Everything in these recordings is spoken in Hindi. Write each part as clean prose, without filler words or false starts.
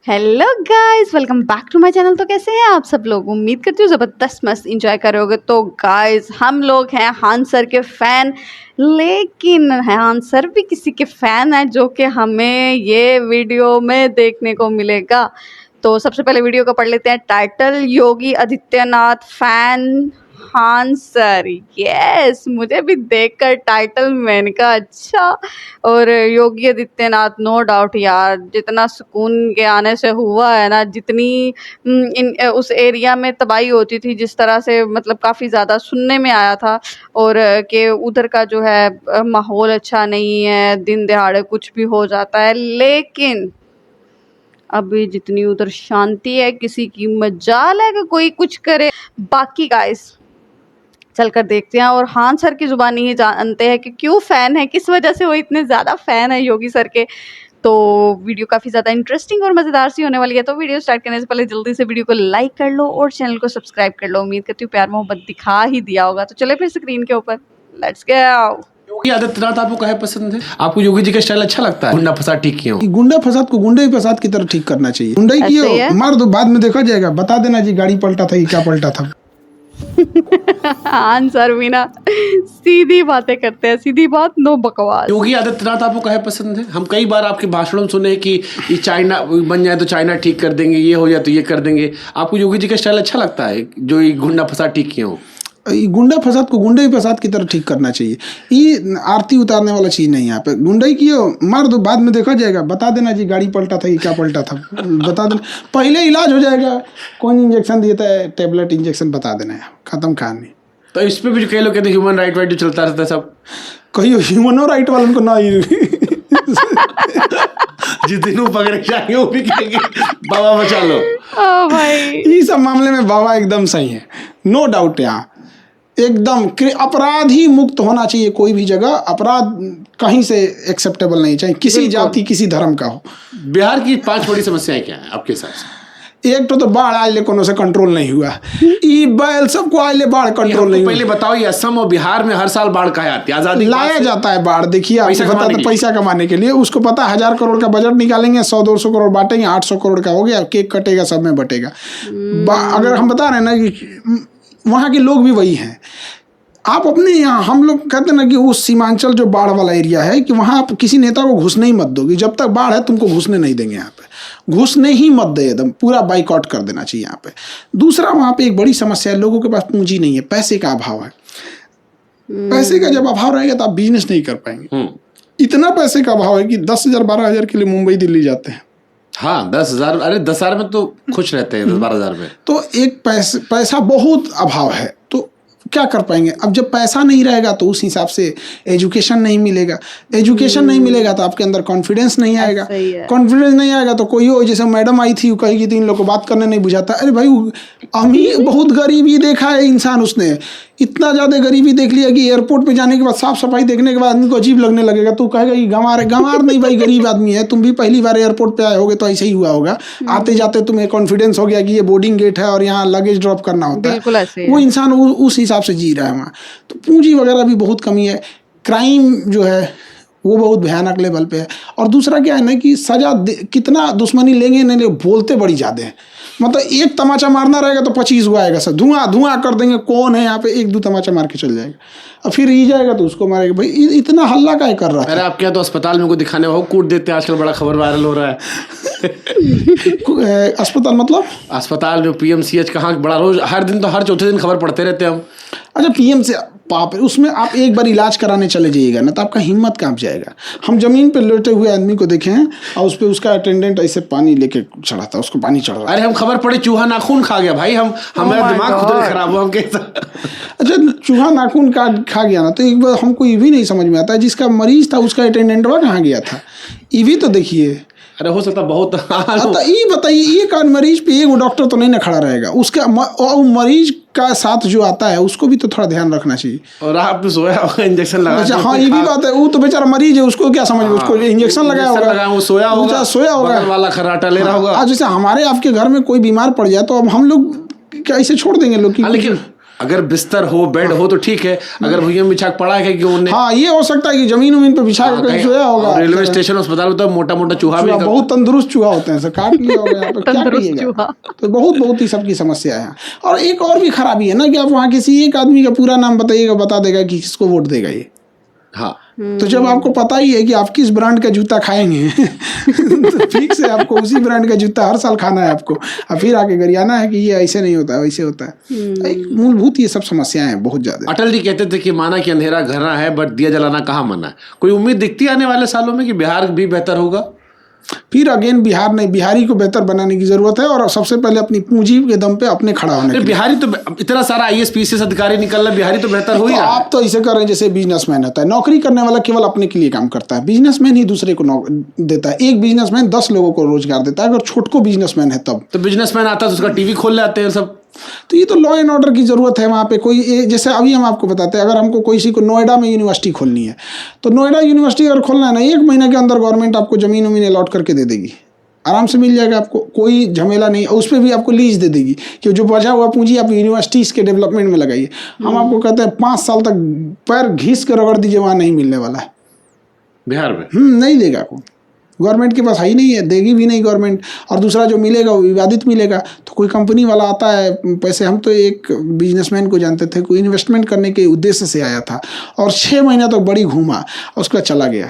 Hello guys, welcome back to my channel. तो कैसे हैं आप सब लोग? उम्मीद करती हूँ ज़बरदस्त मस्त इंजॉय करोगे। तो गाइस, हम लोग हैं हान सर के फ़ैन, लेकिन हान सर भी किसी के फ़ैन हैं जो कि हमें ये वीडियो में देखने को मिलेगा। तो सबसे पहले वीडियो को पढ़ लेते हैं। टाइटल: योगी आदित्यनाथ फ़ैन हान सर। यस, मुझे भी देखकर टाइटल मैंने कहा अच्छा। और योगी आदित्यनाथ, नो डाउट यार, जितना सुकून के आने से हुआ है ना, जितनी उस एरिया में तबाही होती थी, जिस तरह से मतलब काफ़ी ज़्यादा सुनने में आया था, और कि उधर का जो है माहौल अच्छा नहीं है, दिन दहाड़े कुछ भी हो जाता है। लेकिन अभी जितनी उधर शांति है, किसी की मजाल है कि कोई कुछ करे। बाकी गाइस, चलकर देखते हैं और हान सर की ज़ुबानी ही जानते हैं कि क्यों फ़ैन है, किस वजह से वो इतने ज़्यादा फ़ैन है योगी सर के। तो वीडियो काफ़ी ज़्यादा इंटरेस्टिंग और मज़ेदार सी होने वाली है। तो वीडियो स्टार्ट करने से पहले जल्दी से वीडियो को लाइक कर लो और चैनल को सब्सक्राइब कर लो। उम्मीद करती हूँ प्यार मोहब्बत दिखा ही दिया होगा। तो चले फिर स्क्रीन के ऊपर, लेट्स गो। योगी आदित्यनाथ आपको काहे पसंद है? आपको योगी जी का स्टाइल अच्छा लगता है? गुंडा फसाद ठीक किए हो? गुंडा फसाद को गुंडे फसाद की तरह ठीक करना चाहिए। गुंडा ऐसे ही है। की मार दो, बाद में देखा जाएगा। बता देना जी गाड़ी पलटा था कि क्या पलटा था। हान सर भी ना सीधी बातें करते हैं, सीधी बात, नो बकवास। योगी आदित्यनाथ आपको काहे पसंद है? हम कई बार आपके भाषणों में सुने कि ये चाइना बन जाए तो चाइना ठीक कर देंगे, ये हो जाए तो ये कर देंगे। आपको योगी जी का स्टाइल अच्छा लगता है जो ये गुंडा फसाद ठीक किए हो? गुंडा फसाद को गुंडे फसाद की तरह ठीक करना चाहिए। ये आरती उतारने वाला चीज नहीं है यहाँ पे। गुंडाई कियो, मार दो, बाद में देखा जाएगा। बता देना जी गाड़ी पलटा था कि क्या पलटा था। बता देना, पहले इलाज हो जाएगा। कौन इंजेक्शन देता है, टेबलेट इंजेक्शन बता देना है, खत्म कहानी। तो इस पे भी कई लोग कहते हैं ह्यूमन राइट वाइट जो चलता रहता है सब। कहियो ह्यूमनो राइट वालों को ना जिस दिन वो पकड़े जाएंगे वो भी कहेंगे बाबा बचा लो। ओ भाई, इस सब मामले में बाबा एकदम सही है, नो डाउट। यहाँ एकदम अपराधी मुक्त होना चाहिए। कोई भी जगह अपराध कहीं से एक्सेप्टेबल नहीं चाहिए, किसी जाति किसी धर्म का हो। बिहार की 5 बड़ी समस्याएं क्या है आपके हिसाब से? एक तो बाढ़ आए कोनो से कंट्रोल नहीं हुआ। ई बैल सबको आए बाढ़ कंट्रोल नहीं हुआ। पहले बताओ, ये असम और बिहार में हर साल बाढ़ काहे आती है? आजादी लाया जाता है बाढ़। देखिए आपको पता था, पैसा कमाने के लिए। उसको पता 1000 करोड़ का बजट निकालेंगे, 100-200 करोड़ बांटेंगे, 800 करोड़ का हो गया, केक कटेगा, सब में बटेगा। अगर हम बता रहे हैं ना कि वहाँ के लोग भी वही हैं। आप अपने यहाँ, हम लोग कहते हैं ना कि वो सीमांचल जो बाढ़ वाला एरिया है, कि वहाँ आप किसी नेता को घुसने ही मत दोगे। जब तक बाढ़ है तुमको घुसने नहीं देंगे। यहाँ पे घुसने ही मत दे, एकदम पूरा बाइकआउट कर देना चाहिए यहाँ पे। दूसरा, वहाँ पे एक बड़ी समस्या है, लोगों के पास पूंजी नहीं है, पैसे का अभाव है। पैसे का जब अभाव रहेगा तो आप बिजनेस नहीं कर पाएंगे। इतना पैसे का अभाव है कि 10,000 12,000 के लिए मुंबई दिल्ली जाते हैं। हाँ, 10,000, अरे 10,000 में तो खुश रहते हैं, 10-12,000 में। तो एक पैसा बहुत अभाव है, तो क्या कर पाएंगे? अब जब पैसा नहीं रहेगा तो उस हिसाब से एजुकेशन नहीं मिलेगा। एजुकेशन नहीं मिलेगा तो आपके अंदर कॉन्फिडेंस नहीं आएगा। कॉन्फिडेंस नहीं आएगा तो कोई हो, जैसे मैडम आई थी, वो कहेगी तो इन लोग को बात करने नहीं बुझाता। अरे भाई, अमीर बहुत गरीबी देखा है इंसान, उसने इतना ज़्यादा गरीबी देख लिया कि एयरपोर्ट पे जाने के बाद साफ सफाई देखने के बाद आदमी को अजीब लगने लगेगा। तू कहेगा कि गंवार है। गंवार नहीं भाई, गरीब आदमी है। तुम भी पहली बार एयरपोर्ट पे आए होगे तो ऐसे ही हुआ होगा। आते जाते तुम्हें कॉन्फिडेंस हो गया कि ये बोर्डिंग गेट है और यहाँ लगेज ड्रॉप करना होता है। वो इंसान उस हिसाब से जी रहा है वहाँ। तो पूंजी वगैरह भी बहुत कमी है। क्राइम जो है वो बहुत भयानक लेवल पे है। और दूसरा क्या है ना कि सजा कितना दुश्मनी लेंगे नहीं, बोलते बड़ी ज़्यादा है। मतलब एक तमाचा मारना रहेगा तो 25 गो आएगा, सब धुआं धुआं कर देंगे। कौन है यहाँ पे? 1-2 तमाचा मार के चल जाएगा, और फिर ई जाएगा तो उसको मारेगा। भाई इतना हल्ला काहे कर रहा है? अरे आपके यहाँ तो अस्पताल में को दिखाने वो कूट देते हैं, आजकल बड़ा खबर वायरल हो रहा है। अस्पताल मतलब अस्पताल में PMCH कहाँ, बड़ा रोज, हर दिन तो हर चौथे दिन खबर पढ़ते रहते हैं हम। अच्छा, PM से पाप, उसमें आप एक बार इलाज कराने चले जाइएगा ना तो आपका हिम्मत कांप जाएगा। हम जमीन पे लेटे हुए आदमी को देखे हैं और उस पे उसका अटेंडेंट ऐसे पानी लेके चढ़ा था, उसको पानी चढ़ रहा। अरे हम खबर पड़े चूहा नाखून खा गया भाई, हमारा दिमाग खुद ही खराब हुआ। हम कैसा? अच्छा, चूहा नाखून खा गया ना तो एक बार हमको ये भी नहीं समझ में आता, जिसका मरीज था उसका अटेंडेंट वह कहाँ गया था? ये भी तो देखिए। अरे हो सकता बहुत। ये बताइए, एक और मरीज पे एक डॉक्टर तो नहीं ना खड़ा रहेगा। उसका मरीज का साथ जो आता है उसको भी तो थोड़ा ध्यान रखना चाहिए। और आपने सोया होगा, इंजेक्शन लगा। अच्छा हाँ, ये भी बात है। वो तो बेचारा मरीज है, उसको क्या समझ, उसको इंजेक्शन लगाया होगा, वो सोया होगा, बगल वाला खर्राटा ले रहा होगा। जैसे हमारे आपके घर में कोई बीमार पड़ जाए तो अब हम लोग क्या ऐसे छोड़ देंगे लोग? लेकिन अगर बिस्तर हो, बेड हो तो ठीक है, अगर भुइयां में बिछा के पड़ा है कि उन्हें, हाँ ये हो सकता है कि जमीन पे बिछा के कहीं सोया होगा। रेलवे स्टेशन अस्पताल में तो मोटा मोटा चूहा भी, बहुत तंदुरुस्त चूहा होते हैं सर, काट लिया होगा यहाँ पे, क्या करिएगा। तो बहुत ही सबकी समस्या है। और एक और भी खराबी है ना कि आप वहाँ किसी एक आदमी का पूरा नाम बताइएगा, बता देगा कि किसको वोट देगा ये। हाँ, तो जब आपको पता ही है कि आप किस ब्रांड का जूता खाएंगे तो ठीक से आपको उसी ब्रांड का जूता हर साल खाना है आपको, और फिर आके गरियाना है कि ये ऐसे नहीं होता है, वैसे होता है। एक मूलभूत ये सब समस्याएं हैं बहुत ज्यादा। अटल जी कहते थे कि माना कि अंधेरा घना है बट दिया जलाना कहाँ मना है। कोई उम्मीद दिखती है आने वाले सालों में कि बिहार भी बेहतर होगा? फिर अगेन बिहार नहीं, बिहारी को बेहतर बनाने की जरूरत है, और सबसे पहले अपनी पूंजी के दम पे अपने खड़ा होने के लिए। बिहारी तो इतना सारा IAS PCS अधिकारी निकल रहा है, बिहारी तो बेहतर हो ही रहा है। आप तो ऐसे कर रहे हैं जैसे बिजनेसमैन होता है, नौकरी करने वाला केवल अपने के लिए काम करता है, बिजनेसमैन ही दूसरे को देता है। एक बिजनेसमैन 10 लोगों को रोजगार देता है, अगर छोटको बिजनेसमैन है तब। तो बिजनेसमैन आता है तो उसका टीवी खोल लेते हैं सब। तो ये तो लॉ एंड ऑर्डर की जरूरत है वहाँ पे। कोई जैसे अभी हम आपको बताते हैं, अगर हमको किसी को नोएडा में यूनिवर्सिटी खोलनी है, तो नोएडा यूनिवर्सिटी अगर खोलना है ना, 1 महीने के अंदर गवर्नमेंट आपको जमीन उमीन अलॉट करके दे देगी, आराम से मिल जाएगा आपको, कोई झमेला नहीं। उस पर भी आपको लीज दे देगी कि जो बचा हुआ पूंजी आप यूनिवर्सिटीज़ के डेवलपमेंट में लगाइए। हम आपको कहते हैं 5 साल तक पैर घिस के रगड़ दीजिए, वहाँ नहीं मिलने वाला है बिहार में। नहीं देगा आपको, गवर्नमेंट के पास है ही नहीं है, देगी भी नहीं गवर्नमेंट। और दूसरा जो मिलेगा वो विवादित मिलेगा। तो कोई कंपनी वाला आता है पैसे, हम तो एक बिजनेसमैन को जानते थे, कोई इन्वेस्टमेंट करने के उद्देश्य से आया था और 6 महीना तक बड़ी घूमा, उसका चला गया।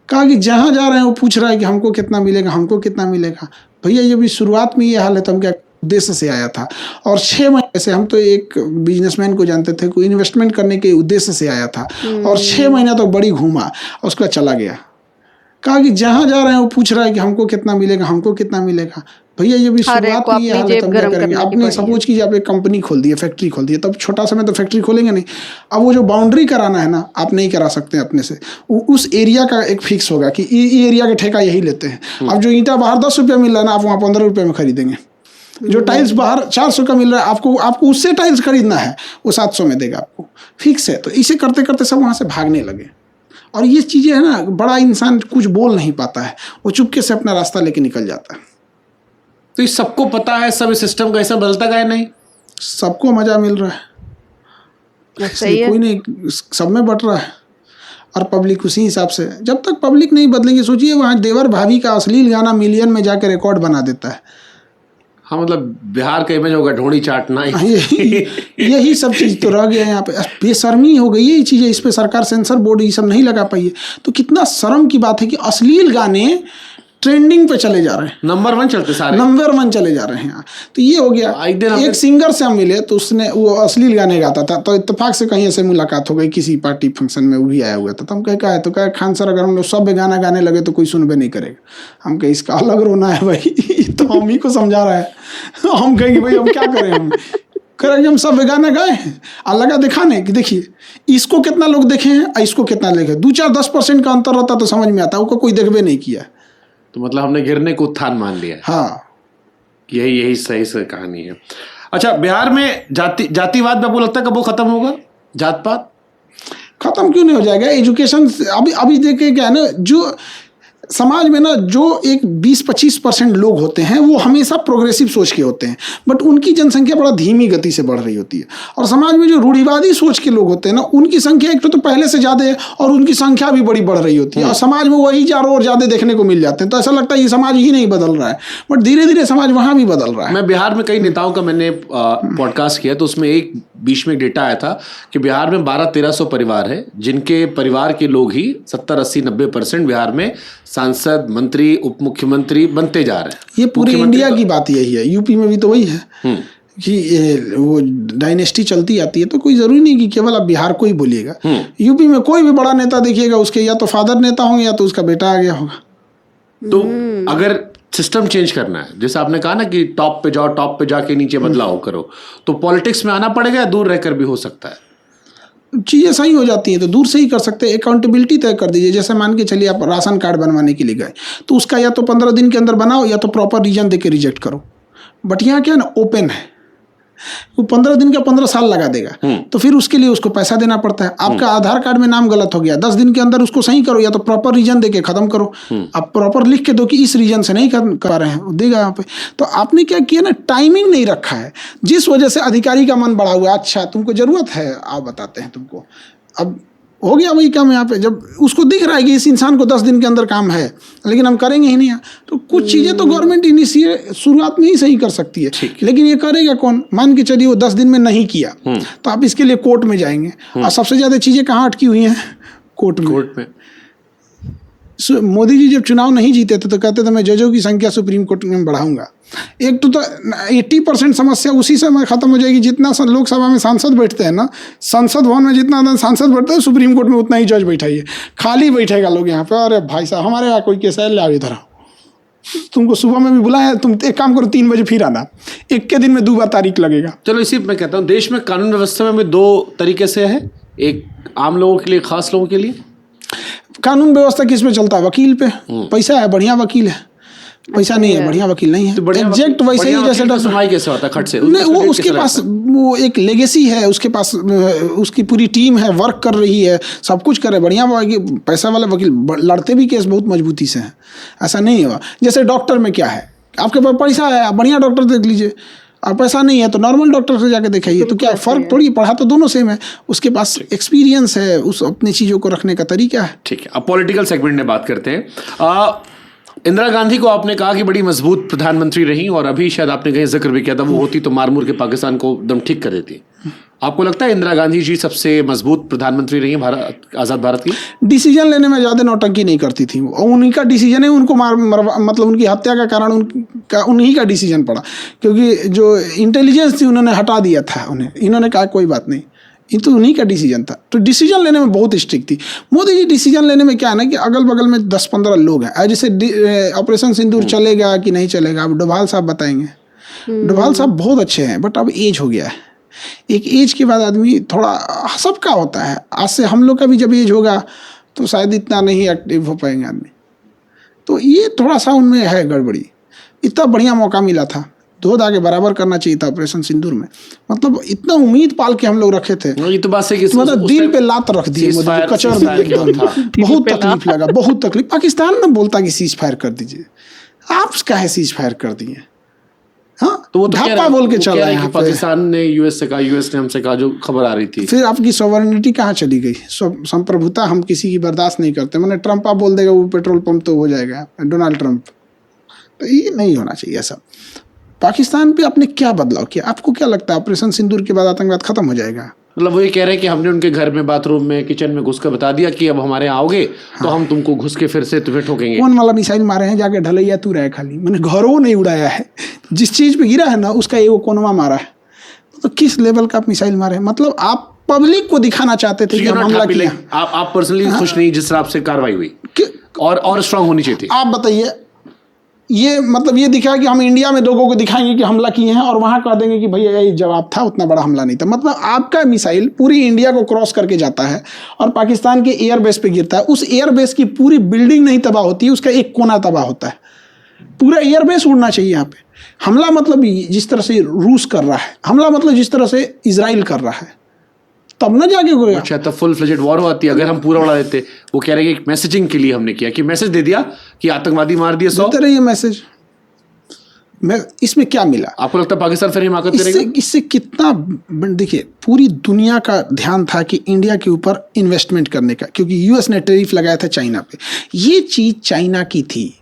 कहा कि जहाँ जा रहे हैं वो पूछ रहा है कि हमको कितना मिलेगा, हमको कितना मिलेगा। भैया ये भी शुरुआत में ये हाल है तो हम क्या उद्देश्य से आया था, और 6 महीने से, हम तो एक बिजनेसमैन को जानते थे, कोई इन्वेस्टमेंट करने के उद्देश्य से आया था और 6 महीना तक बड़ी घूमा, उसका चला गया। कहा कि जहाँ जा रहे हैं वो पूछ रहा है कि हमको कितना मिलेगा, हमको कितना मिलेगा। भैया ये भी शुरुआत में ये हाल है, तब क्या करेंगे। आपने सपोज कीजिए आप एक कंपनी खोल दी है, फैक्ट्री खोल दी है, तब छोटा सा में तो फैक्ट्री खोलेंगे नहीं। अब वो जो बाउंड्री कराना है ना, आप नहीं करा सकते अपने से, उस एरिया का एक फिक्स होगा कि ये एरिया का ठेका यही लेते हैं। अब जो ईंटा बाहर 10 रुपये मिल रहा है ना, आप वहाँ 15 रुपये में खरीदेंगे। जो टाइल्स बाहर 400 का मिल रहा है, आपको उससे टाइल्स खरीदना है, वो 700 में देगा आपको, फिक्स है। तो इसे करते करते सब वहाँ से भागने लगे। और ये चीज़ें है ना, बड़ा इंसान कुछ बोल नहीं पाता है, वो चुपके से अपना रास्ता लेके निकल जाता है। तो ये सबको पता है, सब इस सिस्टम का ऐसा बदलता का है नहीं, सबको मजा मिल रहा है, कोई नहीं, सब में बट रहा है। और पब्लिक उसी हिसाब से, जब तक पब्लिक नहीं बदलेंगे, सोचिए वहाँ देवर भाभी का अश्लील गाना मिलियन में जाकर रिकॉर्ड बना देता है। हाँ, मतलब बिहार का इमेज होगा ढोड़ी चाटना, यही सब चीज़ तो रह गया है यहाँ पे। बेशर्मी हो गई ये चीज़ें, इस पे सरकार सेंसर बोर्ड ये सब नहीं लगा पाई है। तो कितना शर्म की बात है कि अश्लील गाने ट्रेंडिंग पे चले जा रहे हैं, नंबर 1 चलते, सारे नंबर 1 चले जा रहे हैं। तो ये हो गया। एक सिंगर से हम मिले तो उसने वो अश्लील गाने गाता था, तो इत्तेफाक से कहीं ऐसे मुलाकात हो गई किसी पार्टी फंक्शन में, वो भी आया हुआ था। तो हम कहा है, तो कहा खान सर अगर हम लोग सब गाना गाने लगे तो कोई सुनबे नहीं करेगा। हम कहे इसका अलग रोना है भाई, तो हम ही को समझा रहा है। हम कहेंगे भाई हम क्या करें, हम करेंगे, हम सब गाना गाए हैं और लगा दिखाने कि देखिए इसको कितना लोग देखे हैं, इसको कितना देखे। 2-4-10% का अंतर रहता तो समझ में आता, उसको कोई देखबे नहीं किया। तो मतलब हमने गिरने को उत्थान मान लिया। हाँ, यही सही से कहानी है। अच्छा, बिहार में जातिवाद में आपको लगता है कब वो खत्म होगा? जात पात खत्म क्यों नहीं हो जाएगा? एजुकेशन अभी देखिए क्या है ना, जो समाज में ना जो एक 20-25% लोग होते हैं वो हमेशा प्रोग्रेसिव सोच के होते हैं, बट उनकी जनसंख्या बड़ा धीमी गति से बढ़ रही होती है। और समाज में जो रूढ़िवादी सोच के लोग होते हैं ना, उनकी संख्या एक तो पहले से ज़्यादा है और उनकी संख्या भी बड़ी बढ़ रही होती है। और समाज में वही चारों ओर ज़्यादा देखने को मिल जाते हैं। तो ऐसा लगता है ये समाज ही नहीं बदल रहा है, बट धीरे धीरे समाज वहाँ भी बदल रहा है। मैं बिहार में कई नेताओं का मैंने पॉडकास्ट किया, तो उसमें एक बीच में डेटा आया था कि बिहार में 1200-1300 परिवार है जिनके परिवार के लोग ही 70-80-90% बिहार में सांसद, मंत्री, उप मुख्यमंत्री बनते जा रहे हैं। ये पूरी इंडिया की बात यही है, यूपी में भी तो वही है कि वो डायनेस्टी चलती आती है। तो कोई जरूरी नहीं कि केवल आप बिहार को ही बोलिएगा, यूपी में कोई भी बड़ा नेता देखिएगा, उसके या तो फादर नेता होंगे या तो उसका बेटा आ गया होगा। तो अगर सिस्टम चेंज करना है, जैसे आपने कहा ना कि टॉप पे जाओ, टॉप पे जाके नीचे बदलाव करो, तो पॉलिटिक्स में आना पड़ेगा या दूर रहकर भी हो सकता है? चीज़ें सही हो जाती हैं तो दूर से ही कर सकते हैं। अकाउंटेबिलिटी तय कर दीजिए। जैसे मान के चलिए आप राशन कार्ड बनवाने के लिए गए, तो उसका या तो 15 दिन के अंदर बनाओ या तो प्रॉपर रीजन दे के रिजेक्ट करो। बट यहाँ क्या है ना, ओपन है, वो 15 दिन का 15 साल लगा देगा। तो फिर उसके लिए उसको पैसा देना पड़ता है। आपका आधार कार्ड में नाम गलत हो गया, 10 दिन के अंदर उसको सही करो, या तो प्रॉपर रीजन दे के खत्म करो। आप प्रॉपर लिख के दो कि इस रीजन से नहीं कर रहे हैं, वो देगा यहाँ पे। तो आपने क्या किया ना, टाइमिंग नहीं रखा है, जिस वजह से अधिकारी का मन बढ़ा हुआ है। अच्छा तुमको जरूरत है, आप बताते हैं तुमको, अब हो गया वही काम यहाँ पे। जब उसको दिख रहा है कि इस इंसान को 10 दिन के अंदर काम है, लेकिन हम करेंगे ही नहीं, तो कुछ चीज़ें तो गवर्नमेंट इनिशिएट शुरुआत में ही सही कर सकती है, लेकिन ये करेगा कौन? मान के चलिए वो 10 दिन में नहीं किया, तो आप इसके लिए कोर्ट में जाएंगे। और सबसे ज़्यादा चीज़ें कहाँ अटकी हुई हैं? कोर्ट में। मोदी जी जब चुनाव नहीं जीते थे तो कहते थे मैं जजों की संख्या सुप्रीम कोर्ट में बढ़ाऊंगा। एक तो 80% समस्या उसी समय खत्म हो जाएगी, जितना लोकसभा में सांसद बैठते हैं ना, संसद भवन में जितना सांसद बैठते हैं, सुप्रीम कोर्ट में उतना ही जज बैठाइए, खाली बैठेगा लोग यहाँ पे। अरे भाई साहब हमारे यहाँ कोई केस है, ले आओ इधर आओ, तुमको सुबह में भी बुलाया, तुम एक काम करो 3 बजे फिर आना, एक के दिन में 2 बार तारीख लगेगा। चलो इसी मैं कहता हूँ, देश में कानून व्यवस्था में 2 तरीके से है, एक आम लोगों के लिए, खास लोगों के लिए। कानून व्यवस्था किस पे चलता है? वकील पे। पैसा है, बढ़िया वकील है, पैसा नहीं है, बढ़िया वकील नहीं है। तो एग्जैक्ट वैसे ही जैसे सुनवाई कैसे होता है खट से? नहीं, वो उसके पास वो एक लेगेसी है, उसके पास उसकी पूरी टीम है, वर्क कर रही है, सब कुछ कर रहे, बढ़िया पैसा वाले वकील लड़ते भी केस बहुत मजबूती से हैं। ऐसा नहीं हुआ जैसे डॉक्टर में क्या है, आपके पास पैसा है, आप बढ़िया डॉक्टर देख लीजिए, और पैसा नहीं है तो नॉर्मल डॉक्टर से जाके दिखाइए। तो क्या फर्क थोड़ी, पढ़ा तो दोनों सेम है, उसके पास एक्सपीरियंस है, उस अपनी चीज़ों को रखने का तरीका है। ठीक है, अब पॉलिटिकल सेगमेंट में बात करते हैं। इंदिरा गांधी को आपने कहा कि बड़ी मजबूत प्रधानमंत्री रही, और अभी शायद आपने कहीं जिक्र भी किया था, वो होती तो मार-मुर के पाकिस्तान को एकदम ठीक कर देती। आपको लगता है इंदिरा गांधी जी सबसे मजबूत प्रधानमंत्री रही है आज़ाद भारत की? डिसीजन लेने में ज़्यादा नौटंकी नहीं करती थी, और उन्हीं का डिसीजन है उनको मतलब उनकी हत्या का कारण उन्हीं का डिसीजन पड़ा, क्योंकि जो इंटेलिजेंस थी उन्होंने हटा दिया था उन्हें। इन्होंने कहा कोई बात नहीं, ये तो उन्हीं का डिसीजन था। तो डिसीजन लेने में बहुत स्ट्रिक्ट थी मोदी जी। डिसीजन लेने में क्या है ना कि अगल बगल में 10-15 लोग हैं, जैसे ऑपरेशन सिंदूर चलेगा कि नहीं चलेगा, अब डोभाल साहब बताएंगे। डोभाल साहब बहुत अच्छे हैं, बट अब एज हो गया है। एक एज के बाद आदमी थोड़ा, सबका होता है, आज से हम लोग का भी जब एज होगा तो शायद इतना नहीं एक्टिव हो पाएंगे आदमी। तो ये थोड़ा सा उनमें है गड़बड़ी। इतना बढ़िया मौका मिला था, 2 दागे बराबर करना चाहिए था ऑपरेशन सिंदूर में, मतलब इतना उम्मीद पाल के हम लोग रखे थे। ये तो बात है कि मतलब दिल पे लात रख दिए, कचर एकदम, बहुत तकलीफ लगा, बहुत तकलीफ। पाकिस्तान में बोलता कि सीज फायर कर दीजिए, आप काहे सीज फायर कर दिए? हाँ, तो वो तो ढापा बोल के चल रहे हैं। पाकिस्तान ने यूएस से कहा, यूएस ने हमसे कहा, जो खबर आ रही थी। फिर आपकी सॉवरेनिटी कहाँ चली गई? संप्रभुता हम किसी की बर्दाश्त नहीं करते। मैंने ट्रम्प आप बोल देगा वो पेट्रोल पंप तो हो जाएगा, डोनाल्ड ट्रम्प। तो ये नहीं होना चाहिए ऐसा। पाकिस्तान पे आपने क्या बदलाव किया? आपको क्या लगता है ऑपरेशन सिंदूर के बाद आतंकवाद खत्म हो जाएगा? मतलब वो ये कह रहे हैं कि हमने उनके घर में, बाथरूम में, किचन में घुस कर बता दिया कि अब हमारे यहाँ आओगे तो हम तुमको घुस के फिर से तुम्हें ठोकेंगे। कौन वाला मिसाइल मारे हैं? जाके ढलैया तू रहे खाली, मैंने घरों नहीं उड़ाया है, जिस चीज पे गिरा है ना उसका एगो कोनवा मारा है। तो किस लेवल का आप मिसाइल मारे हैं? मतलब आप पब्लिक को दिखाना चाहते थे कि हम हमला किया। आप पर्सनली खुश नहीं जिस तरह से कार्रवाई हुई, और स्ट्रांग होनी चाहिए थी। आप बताइए, ये मतलब ये दिखा कि हम इंडिया में लोगों को दिखाएंगे कि हमला किए हैं, और वहां कह देंगे कि भैया ये जवाब था, उतना बड़ा हमला नहीं था। मतलब आपका मिसाइल पूरी इंडिया को क्रॉस करके जाता है और पाकिस्तान के एयरबेस पे गिरता है। उस एयरबेस की पूरी बिल्डिंग नहीं तबाह होती है, उसका एक कोना तबाह होता है। पूरा एयरबेस उड़ना चाहिए यहाँ पे। हमला मतलब जिस तरह से रूस कर रहा है, हमला मतलब जिस तरह से इजराइल कर रहा है, तब ना जाके कोई। अच्छा, तब फुल फ्लेजेड वॉर होती है अगर हम पूरा उड़ा देते। वो कह रहे हैं कि मैसेजिंग के लिए हमने किया, कि मैसेज दे दिया कि आतंकवादी मार दिए 100। देते रहिए मैसेज, मैं इसमें क्या मिला? आपको लगता है पाकिस्तान फिर हिमाकत करेगा? इससे कितना, देखिए पूरी दुनिया का ध्यान था कि इंडिया के ऊपर इन्वेस्टमेंट करने का, क्योंकि यूएस ने टैरिफ लगाया था चाइना पे। ये चीज़ चाइना की थी,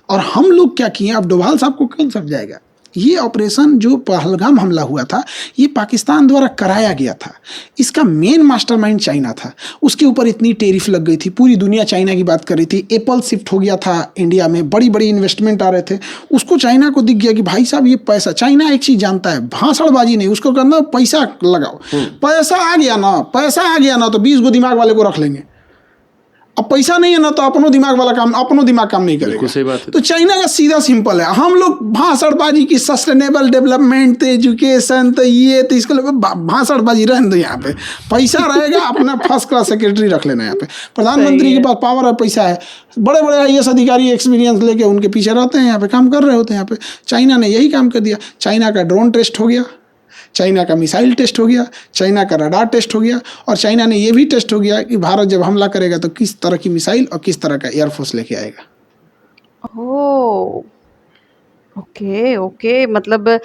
और हम लोग क्या किए? अब डोभाल साहब को कल समझाएगा। ये ऑपरेशन जो पहलगाम हमला हुआ था, ये पाकिस्तान द्वारा कराया गया था। इसका मेन मास्टरमाइंड चाइना था। उसके ऊपर इतनी टैरिफ लग गई थी, पूरी दुनिया चाइना की बात कर रही थी। एप्पल शिफ्ट हो गया था इंडिया में, बड़ी बड़ी इन्वेस्टमेंट आ रहे थे। उसको चाइना को दिख गया कि भाई साहब ये पैसा, चाइना एक चीज़ जानता है, भाषणबाजी नहीं, उसको करना पैसा लगाओ। पैसा आ गया ना तो 20 गो दिमाग वाले को रख लेंगे। अब पैसा नहीं है ना तो अपनो दिमाग काम नहीं करेगा। सही बात है। तो चाइना का सीधा सिंपल है, हम लोग भाषणबाजी की, सस्टेनेबल डेवलपमेंट, तो एजुकेशन, तो ये तो इसके लिए भाषणबाजी रहने दो। यहाँ पे पैसा रहेगा, अपना फर्स्ट क्लास सेक्रेटरी रख लेना। यहाँ पे प्रधानमंत्री के पास पावर है, पैसा है, बड़े बड़े IAS अधिकारी एक्सपीरियंस लेके उनके पीछे रहते हैं, यहाँ पे काम कर रहे होते हैं। यहाँ पे चाइना ने यही काम कर दिया। चाइना का ड्रोन टेस्ट हो गया, चाइना का मिसाइल टेस्ट हो गया, चाइना का रडार टेस्ट हो गया, और चाइना ने ये भी टेस्ट हो गया कि भारत जब हमला करेगा तो किस तरह की मिसाइल और किस तरह का एयरफोर्स लेके आएगा। ओह! ओके, ओके, मतलब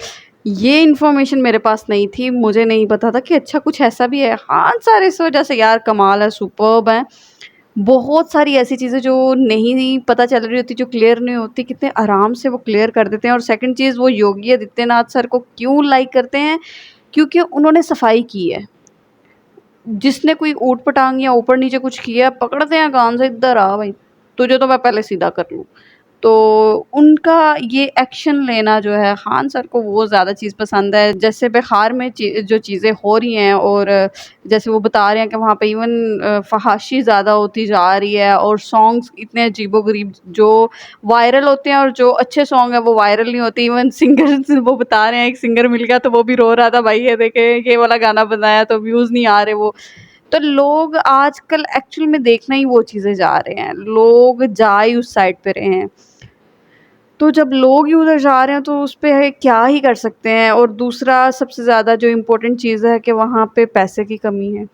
ये इन्फॉर्मेशन मेरे पास नहीं थी, मुझे नहीं पता था कि अच्छा कुछ ऐसा भी है। हाँ सर, इस वजह से यार कमाल है, सुपर्ब है। बहुत सारी ऐसी चीज़ें जो नहीं पता चल रही होती, जो क्लियर नहीं होती, कितने आराम से वो क्लियर कर देते हैं। और सेकंड चीज़, वो योगी आदित्यनाथ सर को क्यों लाइक करते हैं? क्योंकि उन्होंने सफाई की है। जिसने कोई ऊट-पटांग या ऊपर-नीचे कुछ किया, पकड़ते हैं कान से, इधर आ भाई, तुझे तो मैं पहले सीधा कर लूँ। तो उनका ये एक्शन लेना जो है, खान सर को वो ज़्यादा चीज़ पसंद है। जैसे बिहार में जो चीज़ें हो रही हैं, और जैसे वो बता रहे हैं कि वहाँ पे इवन फ़हाशी ज़्यादा होती जा रही है, और सॉन्ग्स इतने अजीबो-गरीब जो वायरल होते हैं, और जो अच्छे सॉन्ग हैं वो वायरल नहीं होते। इवन सिंगर वो बता रहे हैं, एक सिंगर मिल गया तो वो भी रो रहा था, भाई ये देखे ये वाला गाना बनाया तो व्यूज़ नहीं आ रहे वो। तो लोग आजकल एक्चुअल में देखना ही वो चीज़ें जा रहे हैं, लोग जा ही उस साइड पे रहे हैं। तो जब लोग ही उधर जा रहे हैं तो उस पे क्या ही कर सकते हैं। और दूसरा सबसे ज़्यादा जो इम्पोर्टेंट चीज़ है कि वहाँ पे पैसे की कमी है।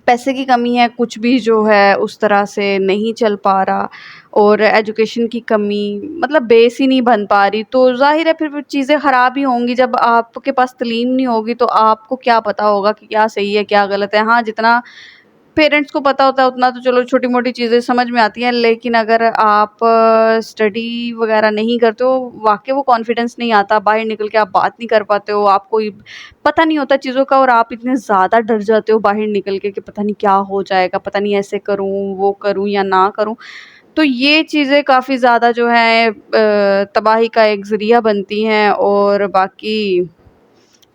पैसे की कमी है, कुछ भी जो है उस तरह से नहीं चल पा रहा, और एजुकेशन की कमी, मतलब बेस ही नहीं बन पा रही। तो ज़ाहिर है फिर चीज़ें ख़राब ही होंगी। जब आपके पास तालीम नहीं होगी तो आपको क्या पता होगा कि क्या सही है, क्या गलत है। हाँ, जितना पेरेंट्स को पता होता है उतना तो चलो छोटी-मोटी चीज़ें समझ में आती हैं, लेकिन अगर आप स्टडी वग़ैरह नहीं करते हो, वाक़ई वो कॉन्फिडेंस नहीं आता, बाहर निकल के आप बात नहीं कर पाते हो, आपको पता नहीं होता चीज़ों का, और आप इतने ज़्यादा डर जाते हो बाहर निकल के कि पता नहीं क्या हो जाएगा, पता नहीं ऐसे करूँ, वो करूँ या ना करूँ। तो ये चीज़ें काफ़ी ज़्यादा जो है तबाही का एक ज़रिया बनती हैं। और बाकी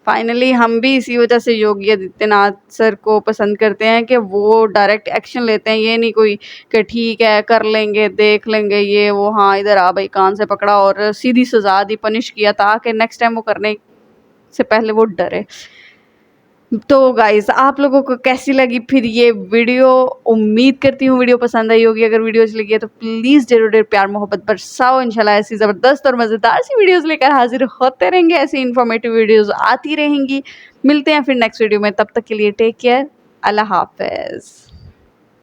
फाइनली हम भी इसी वजह से योगी आदित्यनाथ सर को पसंद करते हैं कि वो डायरेक्ट एक्शन लेते हैं। ये नहीं कोई कि ठीक है कर लेंगे, देख लेंगे, ये वो, हाँ इधर आ भाई, कान से पकड़ा और सीधी सज़ा दी, पनिश किया, ताकि नेक्स्ट टाइम वो करने से पहले वो डरे। तो गाइज़, आप लोगों को कैसी लगी फिर ये वीडियो? उम्मीद करती हूँ वीडियो पसंद आई होगी। अगर वीडियो अच्छी लगी है तो प्लीज़ ज़रूर प्यार मोहब्बत बरसाओ। इंशाल्लाह ऐसी ज़बरदस्त और मज़ेदार सी वीडियोज़ लेकर हाज़िर होते रहेंगे, ऐसी इन्फॉर्मेटिव वीडियोज़ आती रहेंगी। मिलते हैं फिर नेक्स्ट वीडियो में, तब तक के लिए टेक केयर, अल्लाह हाफ़िज़।